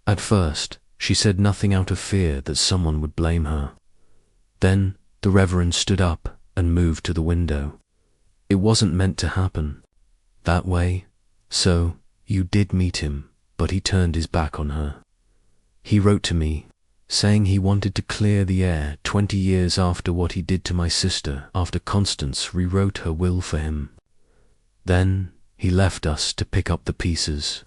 At first, she said nothing out of fear that someone would blame her. Then the Reverend stood up and moved to the window. It wasn't meant to happen that way. So, you did meet him, but he turned his back on her. He wrote to me, saying he wanted to clear the air 20 years after what he did to my sister after Constance rewrote her will for him. Then he left us to pick up the pieces."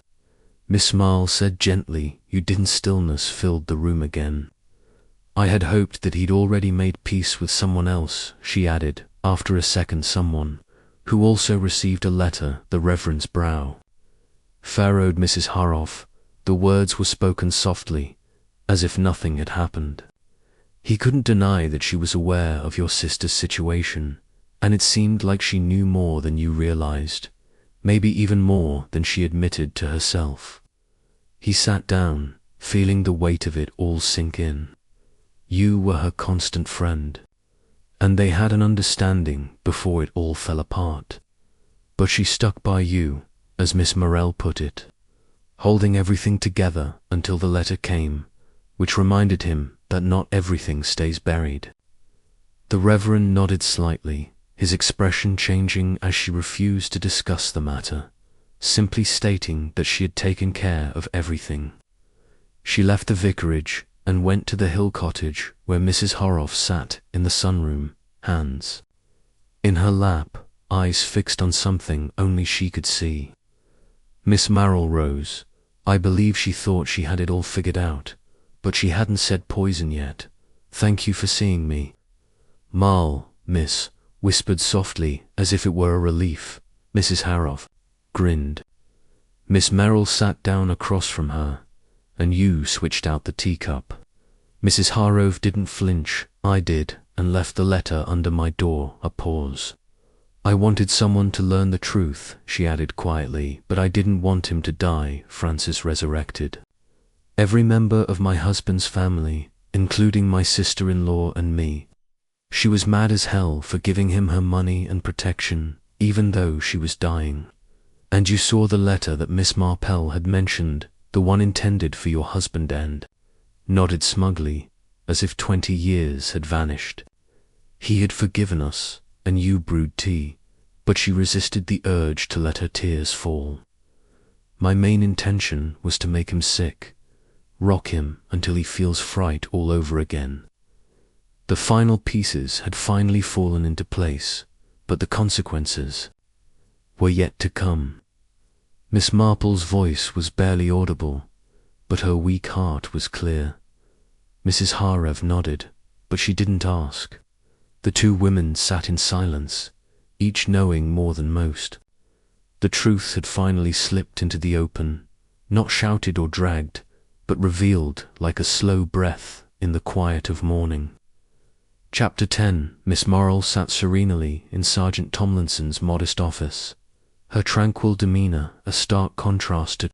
Miss Marple said gently. "You didn't." Stillness filled the room again. "I had hoped that he'd already made peace with someone else," she added, after a second. "Someone who also received a letter." The Reverend's brow furrowed. "Mrs. Harov." The words were spoken softly, as if nothing had happened. "He couldn't deny that she was aware of your sister's situation, and it seemed like she knew more than you realized, maybe even more than she admitted to herself." He sat down, feeling the weight of it all sink in. "You were her constant friend, and they had an understanding before it all fell apart. But she stuck by you, as Miss Marple put it, holding everything together until the letter came, which reminded him that not everything stays buried." The Reverend nodded slightly, his expression changing as she refused to discuss the matter, simply stating that she had taken care of everything. She left the vicarage and went to the hill cottage where Mrs. Harov sat in the sunroom, hands in her lap, eyes fixed on something only she could see. Miss Marple rose. I believe she thought she had it all figured out, but she hadn't said poison yet. "Thank you for seeing me." "Marple, miss," whispered softly as if it were a relief. Mrs. Harov grinned. Miss Marple sat down across from her, and you switched out the teacup. Mrs. Harov didn't flinch. "I did, and left the letter under my door." A pause. "I wanted someone to learn the truth," she added quietly, "but I didn't want him to die." Francis resurrected. "Every member of my husband's family, including my sister-in-law and me. She was mad as hell for giving him her money and protection, even though she was dying. And you saw the letter that Miss Marple had mentioned, the one intended for your husband," and nodded smugly, as if 20 years had vanished. "He had forgiven us, and you brewed tea, but she resisted the urge to let her tears fall. My main intention was to make him sick, rock him until he feels fright all over again." The final pieces had finally fallen into place, but the consequences were yet to come. Miss Marple's voice was barely audible, but her weak heart was clear. Mrs. Harov nodded, but but she didn't ask. The two women sat in silence, each knowing more than most. The truth had finally slipped into the open, not shouted or dragged, but revealed like a slow breath in the quiet of morning. Chapter 10. Miss Marple sat serenely in Sergeant Tomlinson's modest office, her tranquil demeanour a stark contrast to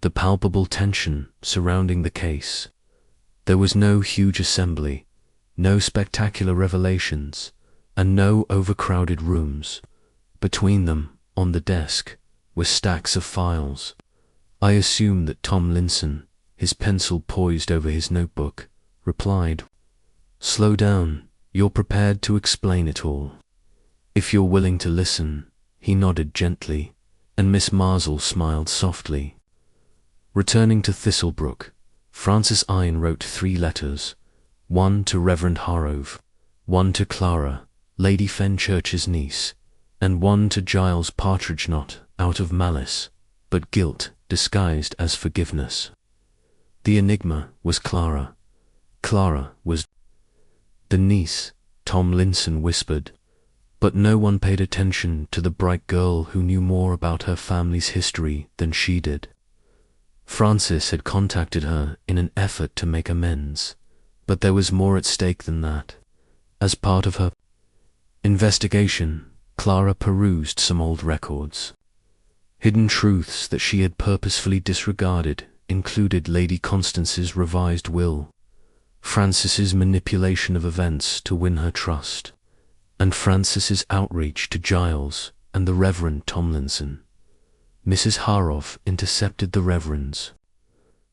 the palpable tension surrounding the case. There was no huge assembly, no spectacular revelations, and no overcrowded rooms. Between them, on the desk, were stacks of files. I assumed that Tomlinson, his pencil poised over his notebook, replied, "Slow down, you're prepared to explain it all. If you're willing to listen." He nodded gently, and Miss Marple smiled softly. Returning to Thistlebrook, Francis Iron wrote 3 letters, one to Reverend Harrove, one to Clara, Lady Fenchurch's niece, and one to Giles Partridge, not out of malice, but guilt disguised as forgiveness. The enigma was Clara. Clara was the niece, Tomlinson whispered, but no one paid attention to the bright girl who knew more about her family's history than she did. Francis had contacted her in an effort to make amends, but there was more at stake than that. As part of her investigation, Clara perused some old records. Hidden truths that she had purposefully disregarded included Lady Constance's revised will, Francis's manipulation of events to win her trust, and Francis's outreach to Giles and the Reverend Tomlinson. Mrs. Harrove intercepted the Reverend's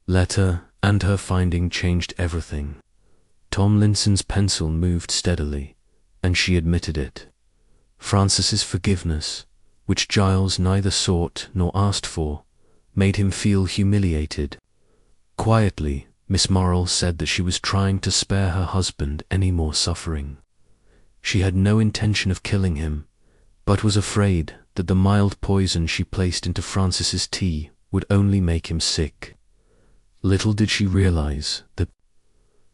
letter, and her finding changed everything. Tomlinson's pencil moved steadily, and she admitted it. Francis's forgiveness, which Giles neither sought nor asked for, made him feel humiliated. Quietly, Miss Marple said that she was trying to spare her husband any more suffering. She had no intention of killing him, but was afraid that the mild poison she placed into Francis's tea would only make him sick. Little did she realize that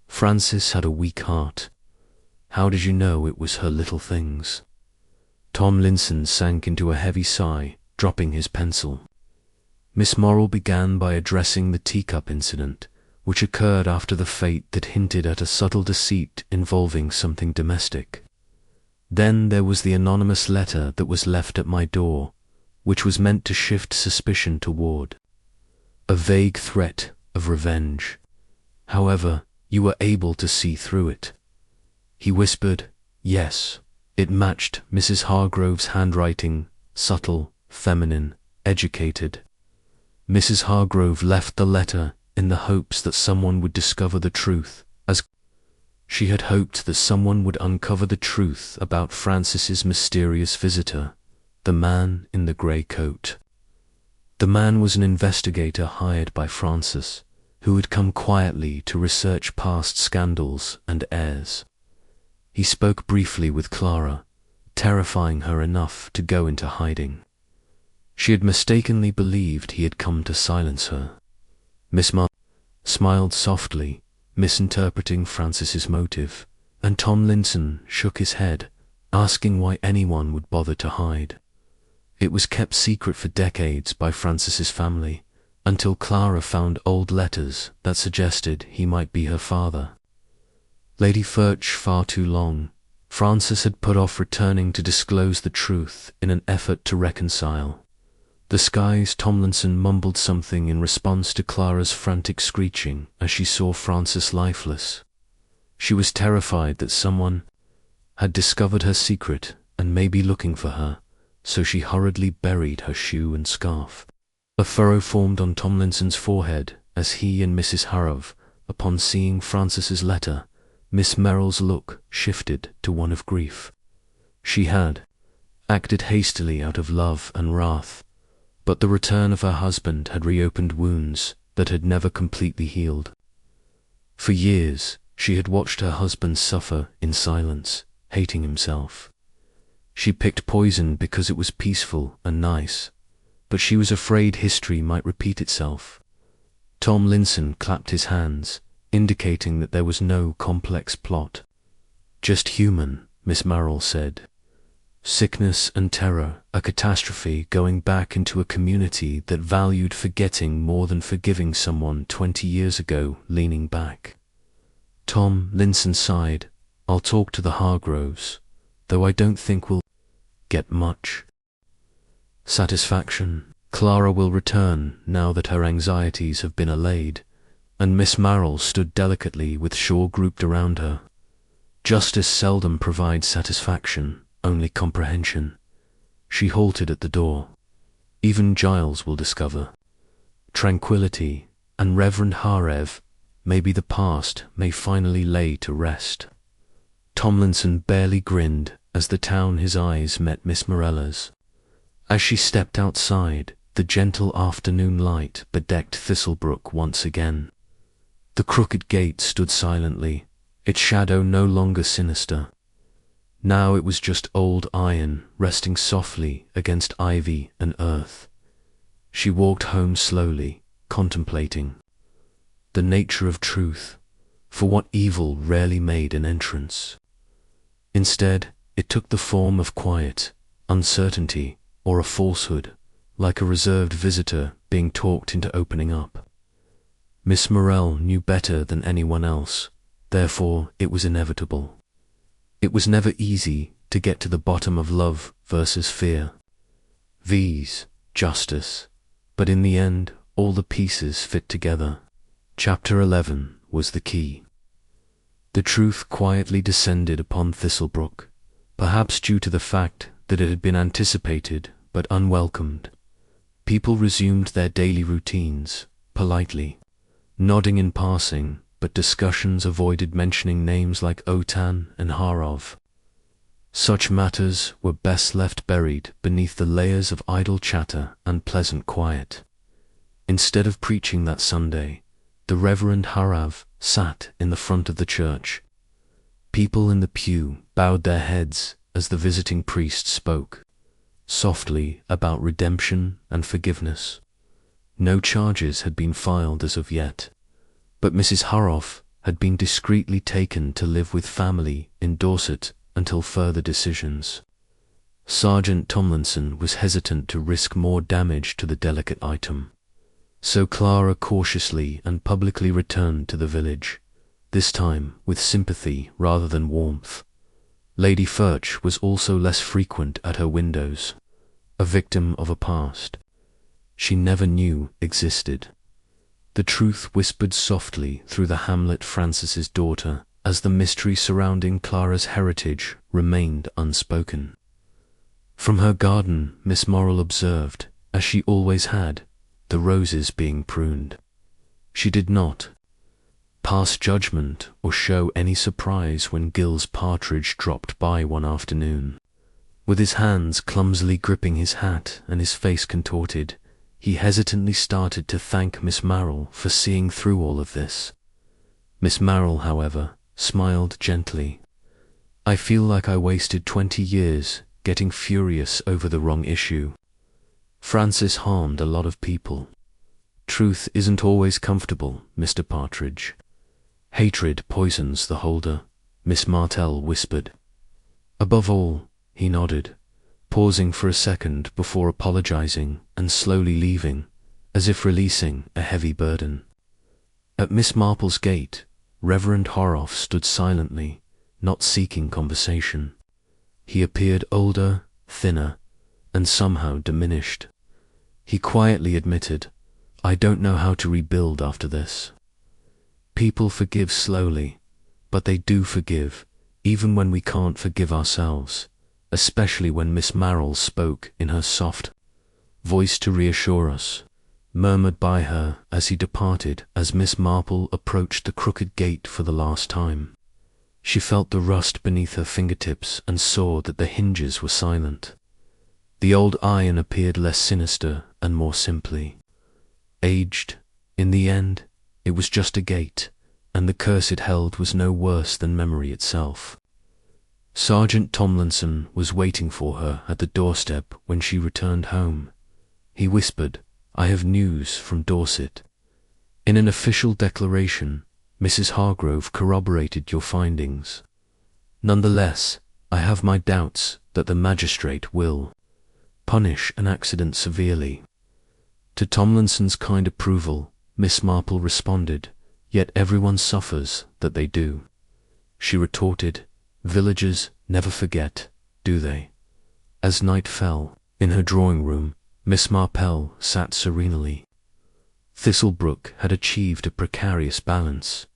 Francis had a weak heart. How did you know it was her little things? Tomlinson sank into a heavy sigh, dropping his pencil. Miss Marple began by addressing the teacup incident, which occurred after the fate that hinted at a subtle deceit involving something domestic. Then there was the anonymous letter that was left at my door, which was meant to shift suspicion toward a vague threat of revenge. However, you were able to see through it. He whispered, "Yes." It matched Mrs. Hargrove's handwriting, subtle, feminine, educated. Mrs. Hargrove left the letter in the hopes that someone would discover the truth, as she had hoped that someone would uncover the truth about Francis's mysterious visitor, the man in the grey coat. The man was an investigator hired by Francis, who had come quietly to research past scandals and heirs. He spoke briefly with Clara, terrifying her enough to go into hiding. She had mistakenly believed he had come to silence her. Miss Marple smiled softly, misinterpreting Francis's motive, and Tomlinson shook his head, asking why anyone would bother to hide. It was kept secret for decades by Francis's family, until Clara found old letters that suggested he might be her father. Lady Furch far too long. Francis had put off returning to disclose the truth in an effort to reconcile. Disguised, Tomlinson mumbled something in response to Clara's frantic screeching as she saw Francis lifeless. She was terrified that someone had discovered her secret and may be looking for her, so she hurriedly buried her shoe and scarf. A furrow formed on Tomlinson's forehead as he and Mrs. Harrove, upon seeing Francis's letter, Miss Merrill's look shifted to one of grief. She had acted hastily out of love and wrath, but the return of her husband had reopened wounds that had never completely healed. For years, she had watched her husband suffer in silence, hating himself. She picked poison because it was peaceful and nice, but she was afraid history might repeat itself. Tomlinson clapped his hands, indicating that there was no complex plot. Just human, Miss Marple said. Sickness and terror, a catastrophe going back into a community that valued forgetting more than forgiving someone 20 years ago, leaning back. Tomlinson sighed. I'll talk to the Hargroves, though I don't think we'll get much satisfaction. Clara will return now that her anxieties have been allayed, and Miss Marple stood delicately with Shaw grouped around her. Justice seldom provides satisfaction, only comprehension. She halted at the door. Even Giles will discover. Tranquility and Reverend Harev, maybe the past may finally lay to rest. Tomlinson barely grinned as the town his eyes met Miss Morella's. As she stepped outside, the gentle afternoon light bedecked Thistlebrook once again. The crooked gate stood silently, its shadow no longer sinister. Now it was just old iron resting softly against ivy and earth. She walked home slowly, contemplating the nature of truth, for what evil rarely made an entrance. Instead, it took the form of quiet, uncertainty, or a falsehood, like a reserved visitor being talked into opening up. Miss Morell knew better than anyone else, therefore it was inevitable. It was never easy to get to the bottom of love versus fear. V's, justice, but in the end all the pieces fit together. Chapter 11 was the key. The truth quietly descended upon Thistlebrook, perhaps due to the fact that it had been anticipated but unwelcomed. People resumed their daily routines, politely, nodding in passing, but discussions avoided mentioning names like Otan and Harov. Such matters were best left buried beneath the layers of idle chatter and pleasant quiet. Instead of preaching that Sunday, the Reverend Harav sat in the front of the church. People in the pew bowed their heads as the visiting priest spoke, softly about redemption and forgiveness. No charges had been filed as of yet, but Mrs. Harov had been discreetly taken to live with family in Dorset until further decisions. Sergeant Tomlinson was hesitant to risk more damage to the delicate item, so Clara cautiously and publicly returned to the village, this time with sympathy rather than warmth. Lady Furch was also less frequent at her windows, a victim of a past she never knew existed. The truth whispered softly through the hamlet Francis's daughter as the mystery surrounding Clara's heritage remained unspoken. From her garden, Miss Morell observed, as she always had, the roses being pruned. She did not pass judgment or show any surprise when Gil's partridge dropped by one afternoon. With his hands clumsily gripping his hat and his face contorted, he hesitantly started to thank Miss Marple for seeing through all of this. Miss Marple, however, smiled gently. I feel like I wasted 20 years getting furious over the wrong issue. Francis harmed a lot of people. Truth isn't always comfortable, Mr. Partridge. Hatred poisons the holder, Miss Martell whispered. Above all, he nodded, pausing for a second before apologizing and slowly leaving, as if releasing a heavy burden. At Miss Marple's gate, Reverend Horroff stood silently, not seeking conversation. He appeared older, thinner, and somehow diminished. He quietly admitted, I don't know how to rebuild after this. People forgive slowly, but they do forgive, even when we can't forgive ourselves, especially when Miss Marple spoke in her soft voice to reassure us, murmured by her as he departed as Miss Marple approached the crooked gate for the last time. She felt the rust beneath her fingertips and saw that the hinges were silent. The old iron appeared less sinister and more simply aged. In the end, it was just a gate, and the curse it held was no worse than memory itself. Sergeant Tomlinson was waiting for her at the doorstep when she returned home. He whispered, I have news from Dorset. In an official declaration, Mrs. Hargrove corroborated your findings. Nonetheless, I have my doubts that the magistrate will punish an accident severely. To Tomlinson's kind approval, Miss Marple responded, "Yet everyone suffers that they do." She retorted, "Villagers never forget, do they?" As night fell, in her drawing-room, Miss Marple sat serenely. Thistlebrook had achieved a precarious balance,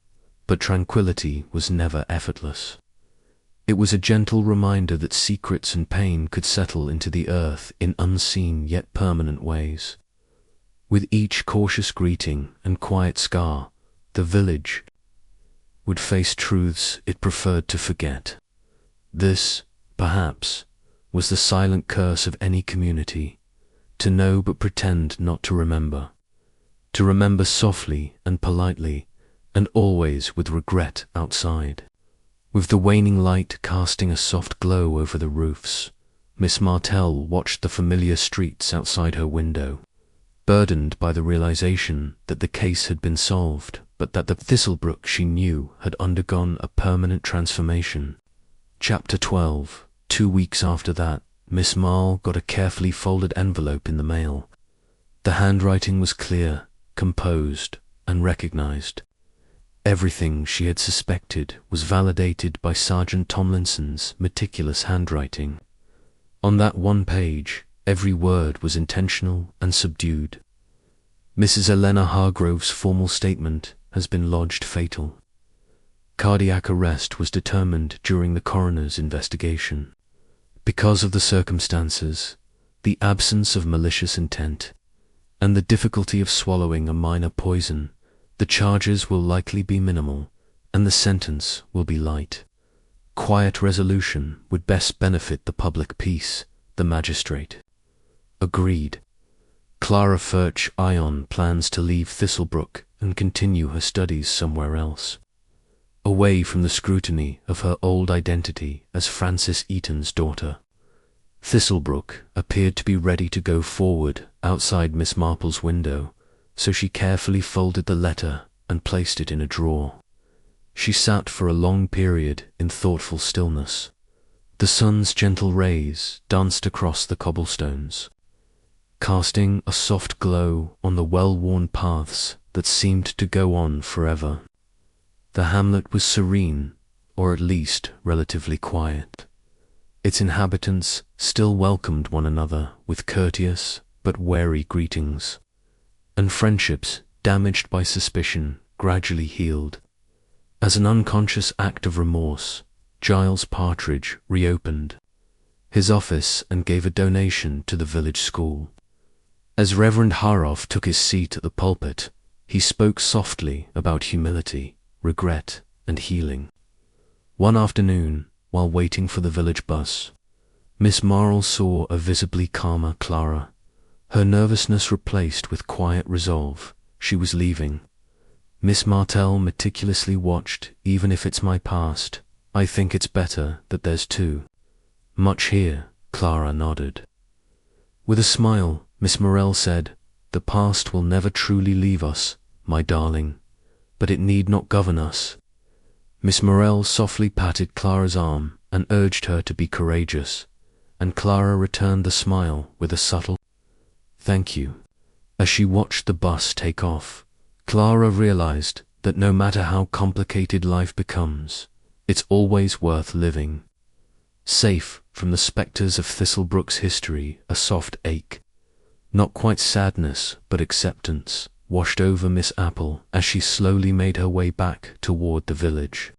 but tranquility was never effortless. It was a gentle reminder that secrets and pain could settle into the earth in unseen yet permanent ways. With each cautious greeting and quiet scar, the village would face truths it preferred to forget. This, perhaps, was the silent curse of any community: to know but pretend not to remember. To remember softly and politely, and always with regret outside. With the waning light casting a soft glow over the roofs, Miss Martell watched the familiar streets outside her window, burdened by the realization that the case had been solved, but that the Thistlebrook she knew had undergone a permanent transformation. Chapter 12. 2 weeks after that, Miss Marple got a carefully folded envelope in the mail. The handwriting was clear, composed, and recognized. Everything she had suspected was validated by Sergeant Tomlinson's meticulous handwriting. On that one page, every word was intentional and subdued. Mrs. Elena Hargrove's formal statement has been lodged fatal. Cardiac arrest was determined during the coroner's investigation. Because of the circumstances, the absence of malicious intent, and the difficulty of swallowing a minor poison, the charges will likely be minimal, and the sentence will be light. Quiet resolution would best benefit the public peace, the magistrate agreed. Clara Furch Ion plans to leave Thistlebrook and continue her studies somewhere else, away from the scrutiny of her old identity as Francis Eaton's daughter. Thistlebrook appeared to be ready to go forward outside Miss Marple's window, so she carefully folded the letter and placed it in a drawer. She sat for a long period in thoughtful stillness. The sun's gentle rays danced across the cobblestones, casting a soft glow on the well-worn paths that seemed to go on forever. The hamlet was serene, or at least relatively quiet. Its inhabitants still welcomed one another with courteous but wary greetings, and friendships damaged by suspicion gradually healed. As an unconscious act of remorse, Giles Partridge reopened his office and gave a donation to the village school. As Reverend Harroff took his seat at the pulpit, he spoke softly about humility, regret, and healing. One afternoon, while waiting for the village bus, Miss Marple saw a visibly calmer Clara, her nervousness replaced with quiet resolve. She was leaving. Miss Martell meticulously watched. "Even if it's my past, I think it's better that there's too much here," Clara nodded. With a smile, Miss Morell said, "The past will never truly leave us, my darling, but it need not govern us." Miss Morell softly patted Clara's arm and urged her to be courageous, and Clara returned the smile with a subtle "thank you." As she watched the bus take off, Clara realized that no matter how complicated life becomes, it's always worth living. Safe from the spectres of Thistlebrook's history, a soft ache, not quite sadness but acceptance, washed over Miss Marple as she slowly made her way back toward the village.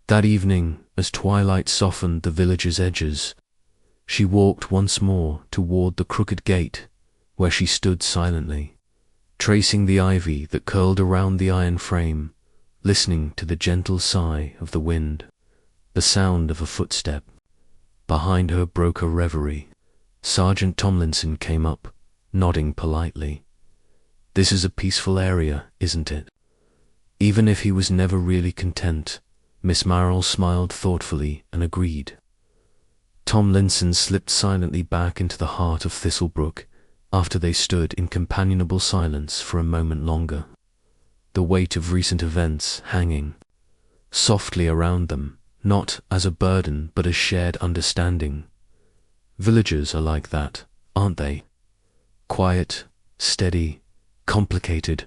That evening, as twilight softened the village's edges, she walked once more toward the crooked gate, where she stood silently, tracing the ivy that curled around the iron frame, listening to the gentle sigh of the wind. The sound of a footstep behind her broke her reverie. Sergeant Tomlinson came up, nodding politely. "This is a peaceful area, isn't it?" Even if he was never really content, Miss Marple smiled thoughtfully and agreed. Tomlinson slipped silently back into the heart of Thistlebrook after they stood in companionable silence for a moment longer. the weight of recent events hanging softly around them, not as a burden but as shared understanding. Villagers are like that, aren't they? Quiet, steady, complicated,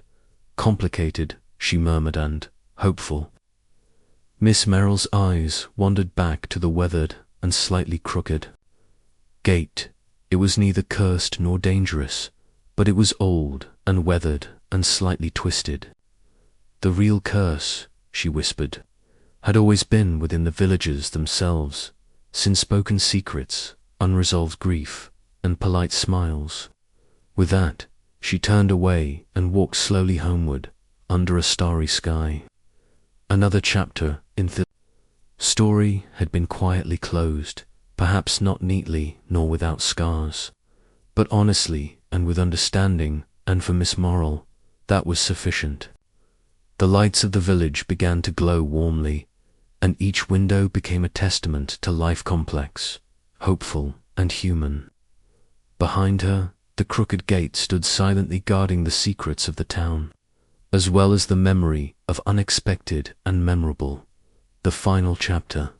she murmured, and hopeful. Miss Merrill's eyes wandered back to the weathered and slightly crooked gate. It was neither cursed nor dangerous, but it was old and weathered and slightly twisted. The real curse, she whispered, had always been within the villagers themselves, sin-spoken secrets, unresolved grief, and polite smiles. With that, she turned away and walked slowly homeward, under a starry sky. Another chapter in the story had been quietly closed, perhaps not neatly nor without scars, but honestly and with understanding, and for Miss Marple, that was sufficient. The lights of the village began to glow warmly, and each window became a testament to life complex, hopeful, and human. Behind her, the crooked gate stood silently guarding the secrets of the town, as well as the memory of unexpected and memorable, the final chapter.